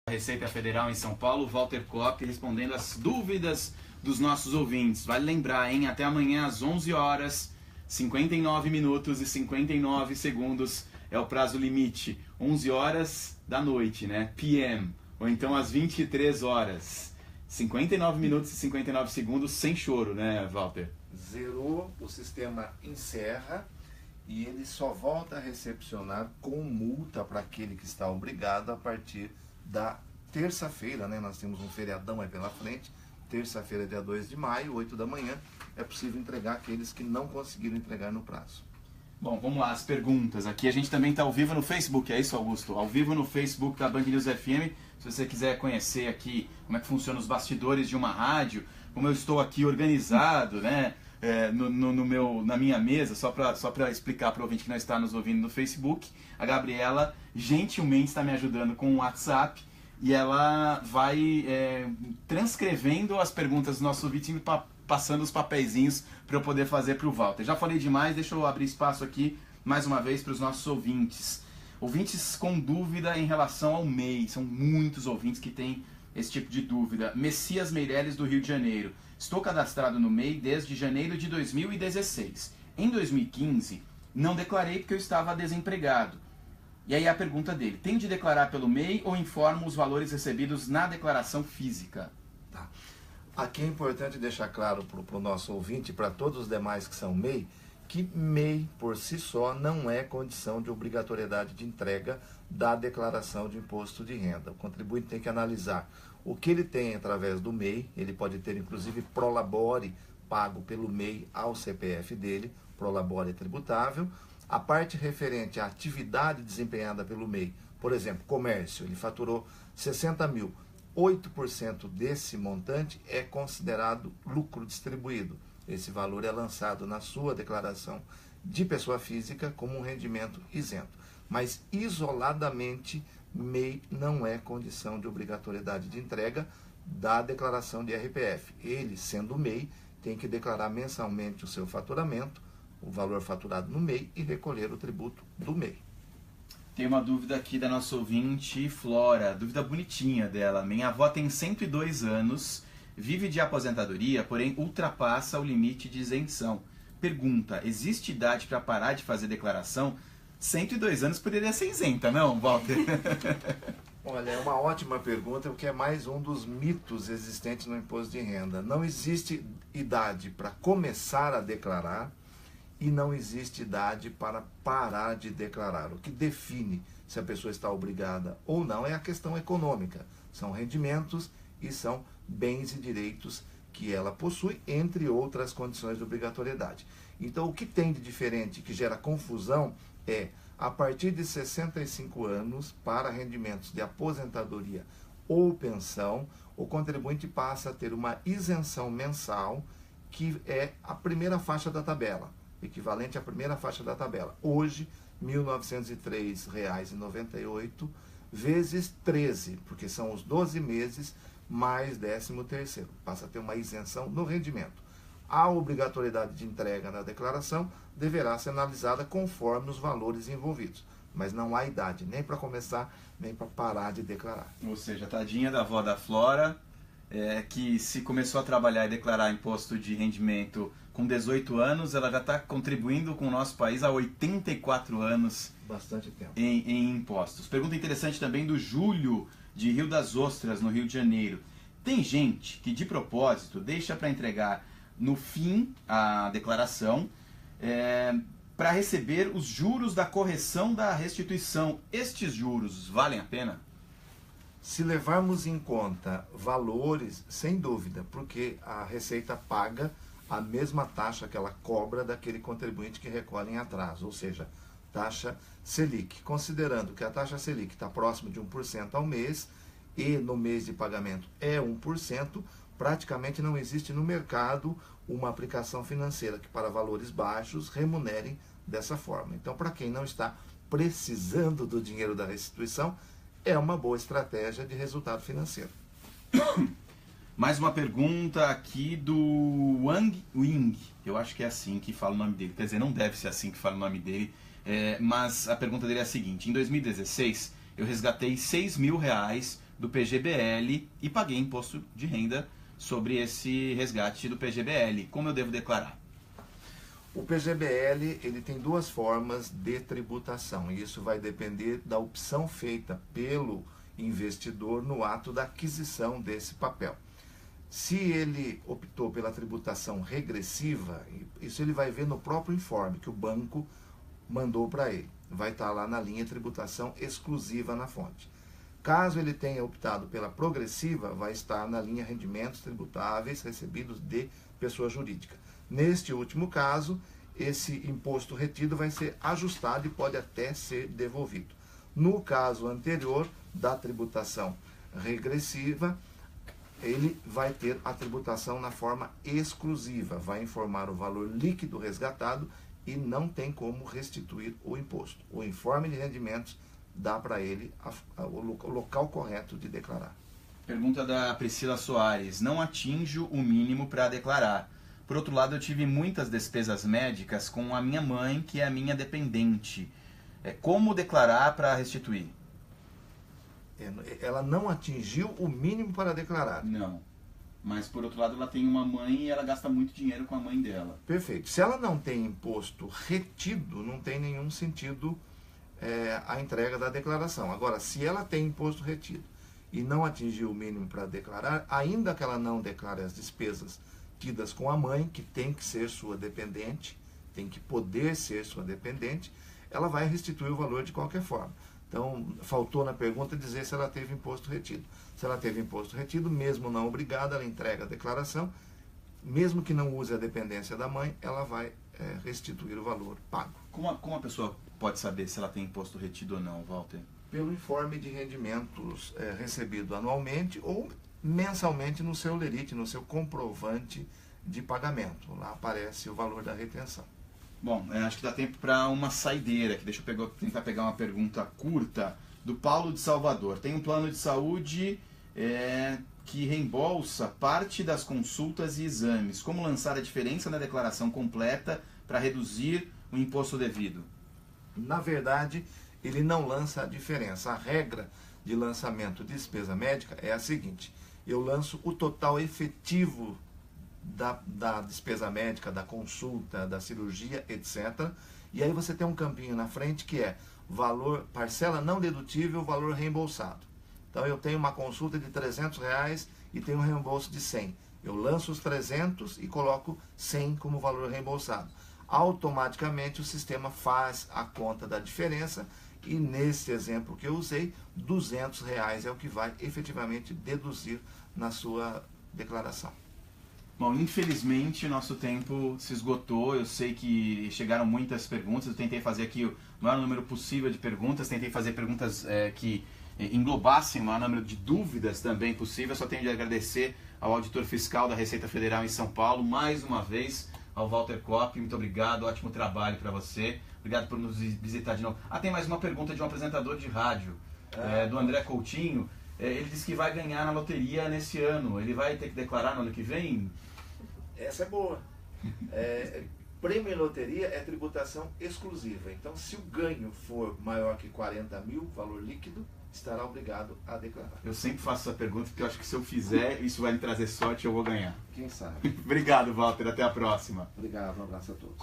Receita Federal em São Paulo, Walter Kopp, respondendo as dúvidas dos nossos ouvintes. Vale lembrar, hein? Até amanhã às 11 horas, 59 minutos e 59 segundos é o prazo limite. 11 horas da noite, né? PM. Ou então às 23 horas. 59 minutos e 59 segundos sem choro, né, Walter? Zerou, o sistema encerra e ele só volta a recepcionar com multa para aquele que está obrigado a partir da terça-feira, né? Nós temos um feriadão aí pela frente, terça-feira, dia 2 de maio, 8 da manhã, é possível entregar aqueles que não conseguiram entregar no prazo. Bom, vamos lá, as perguntas. Aqui a gente também está ao vivo no Facebook, é isso, Augusto? Ao vivo no Facebook da Band News FM. Se você quiser conhecer aqui como é que funciona os bastidores de uma rádio, como eu estou aqui organizado, né? Na minha mesa, só para explicar para o ouvinte que não está nos ouvindo no Facebook, a Gabriela gentilmente está me ajudando com o WhatsApp e ela vai transcrevendo as perguntas do nosso ouvinte e passando os papeizinhos para eu poder fazer para o Walter. Já falei demais, deixa eu abrir espaço aqui mais uma vez para os nossos ouvintes. Ouvintes com dúvida em relação ao MEI, são muitos ouvintes que têm esse tipo de dúvida. Messias Meireles, do Rio de Janeiro. Estou cadastrado no MEI desde janeiro de 2016. Em 2015, não declarei porque eu estava desempregado. E aí a pergunta dele, tem de declarar pelo MEI ou informo os valores recebidos na declaração física? Tá. Aqui é importante deixar claro para o nosso ouvinte e para todos os demais que são MEI, que MEI por si só não é condição de obrigatoriedade de entrega da declaração de imposto de renda. O contribuinte tem que analisar o que ele tem através do MEI, ele pode ter inclusive prolabore pago pelo MEI ao CPF dele, prolabore é tributável. A parte referente à atividade desempenhada pelo MEI, por exemplo, comércio, ele faturou 60 mil, 8% desse montante é considerado lucro distribuído. Esse valor é lançado na sua declaração de pessoa física como um rendimento isento. Mas, isoladamente, MEI não é condição de obrigatoriedade de entrega da declaração de RPF. Ele, sendo MEI, tem que declarar mensalmente o seu faturamento, o valor faturado no MEI e recolher o tributo do MEI. Tem uma dúvida aqui da nossa ouvinte Flora, dúvida bonitinha dela. Minha avó tem 102 anos, vive de aposentadoria, porém ultrapassa o limite de isenção. Pergunta, existe idade para parar de fazer declaração? 102 anos poderia ser isenta, não, Walter? Olha, é uma ótima pergunta, porque é mais um dos mitos existentes no imposto de renda. Não existe idade para começar a declarar e não existe idade para parar de declarar. O que define se a pessoa está obrigada ou não é a questão econômica. São rendimentos e são bens e direitos que ela possui, entre outras condições de obrigatoriedade. Então, o que tem de diferente, que gera confusão, é, a partir de 65 anos, para rendimentos de aposentadoria ou pensão, o contribuinte passa a ter uma isenção mensal, que é a primeira faixa da tabela, equivalente à primeira faixa da tabela. Hoje, R$ 1.903,98 vezes 13, porque são os 12 meses mais 13º. Passa a ter uma isenção no rendimento. A obrigatoriedade de entrega na declaração deverá ser analisada conforme os valores envolvidos. Mas não há idade nem para começar, nem para parar de declarar. Ou seja, tadinha da avó da Flora, que se começou a trabalhar e declarar imposto de rendimento com 18 anos, ela já está contribuindo com o nosso país há 84 anos. Bastante tempo. Em impostos. Pergunta interessante também do Júlio, de Rio das Ostras, no Rio de Janeiro. Tem gente que de propósito deixa para entregar no fim a declaração para receber os juros da correção da restituição. Estes juros valem a pena? Se levarmos em conta valores, sem dúvida, porque a Receita paga a mesma taxa que ela cobra daquele contribuinte que recolhe em atraso, ou seja, taxa Selic. Considerando que a taxa Selic está próxima de 1% ao mês e no mês de pagamento é 1%, praticamente não existe no mercado uma aplicação financeira que para valores baixos remunerem dessa forma. Então, para quem não está precisando do dinheiro da restituição, é uma boa estratégia de resultado financeiro. Mais uma pergunta aqui do Wang Wing, eu acho que é assim que fala o nome dele, quer dizer, não deve ser assim que fala o nome dele, mas a pergunta dele é a seguinte: em 2016 eu resgatei R$6.000 do PGBL e paguei imposto de renda sobre esse resgate do PGBL. Como eu devo declarar? O PGBL ele tem duas formas de tributação e isso vai depender da opção feita pelo investidor no ato da aquisição desse papel. Se ele optou pela tributação regressiva, isso ele vai ver no próprio informe que o banco mandou para ele. Vai estar lá na linha tributação exclusiva na fonte. Caso ele tenha optado pela progressiva, vai estar na linha rendimentos tributáveis recebidos de pessoa jurídica. Neste último caso, esse imposto retido vai ser ajustado e pode até ser devolvido. No caso anterior, da tributação regressiva, ele vai ter a tributação na forma exclusiva, vai informar o valor líquido resgatado e não tem como restituir o imposto. O informe de rendimentos dá para ele o local correto de declarar. Pergunta da Priscila Soares. Não atinjo o mínimo para declarar. Por outro lado, eu tive muitas despesas médicas com a minha mãe, que é a minha dependente. Como declarar para restituir? Ela não atingiu o mínimo para declarar. Não. Mas, por outro lado, ela tem uma mãe e ela gasta muito dinheiro com a mãe dela. Perfeito. Se ela não tem imposto retido, não tem nenhum sentido a entrega da declaração. Agora, se ela tem imposto retido e não atingiu o mínimo para declarar, ainda que ela não declare as despesas tidas com a mãe, que tem que ser sua dependente, tem que poder ser sua dependente, ela vai restituir o valor de qualquer forma. Então, faltou na pergunta dizer se ela teve imposto retido. Se ela teve imposto retido, mesmo não obrigada, ela entrega a declaração, mesmo que não use a dependência da mãe, ela vai restituir o valor pago. Como a pessoa pode saber se ela tem imposto retido ou não, Walter? Pelo informe de rendimentos recebido anualmente ou mensalmente no seu lerite, no seu comprovante de pagamento. Lá aparece o valor da retenção. Bom, acho que dá tempo para uma saideira aqui. Deixa eu tentar pegar uma pergunta curta do Paulo de Salvador. Tem um plano de saúde que reembolsa parte das consultas e exames. Como lançar a diferença na declaração completa para reduzir o imposto devido? Na verdade, ele não lança a diferença. A regra de lançamento de despesa médica é a seguinte: eu lanço o total efetivo da despesa médica, da consulta, da cirurgia, etc. E aí você tem um campinho na frente que é valor, parcela não dedutível, valor reembolsado. Então eu tenho uma consulta de R$300 e tenho um reembolso de 100. Eu lanço os 300 e coloco 100 como valor reembolsado. Automaticamente o sistema faz a conta da diferença e nesse exemplo que eu usei, R$200 é o que vai efetivamente deduzir na sua declaração. Bom, infelizmente nosso tempo se esgotou. Eu sei que chegaram muitas perguntas. Eu tentei fazer aqui o maior número possível de perguntas. Tentei fazer perguntas que englobassem o maior número de dúvidas também possível. Eu só tenho de agradecer ao auditor fiscal da Receita Federal em São Paulo, mais uma vez, ao Walter Kopp. Muito obrigado, ótimo trabalho para você. Obrigado por nos visitar de novo. Tem mais uma pergunta de um apresentador de rádio, do André Coutinho. Ele disse que vai ganhar na loteria nesse ano. Ele vai ter que declarar no ano que vem? Essa é boa. Prêmio em loteria é tributação exclusiva. Então, se o ganho for maior que 40 mil, valor líquido, estará obrigado a declarar. Eu sempre faço essa pergunta porque eu acho que se eu fizer, isso vai me trazer sorte e eu vou ganhar. Quem sabe? Obrigado, Walter. Até a próxima. Obrigado. Um abraço a todos.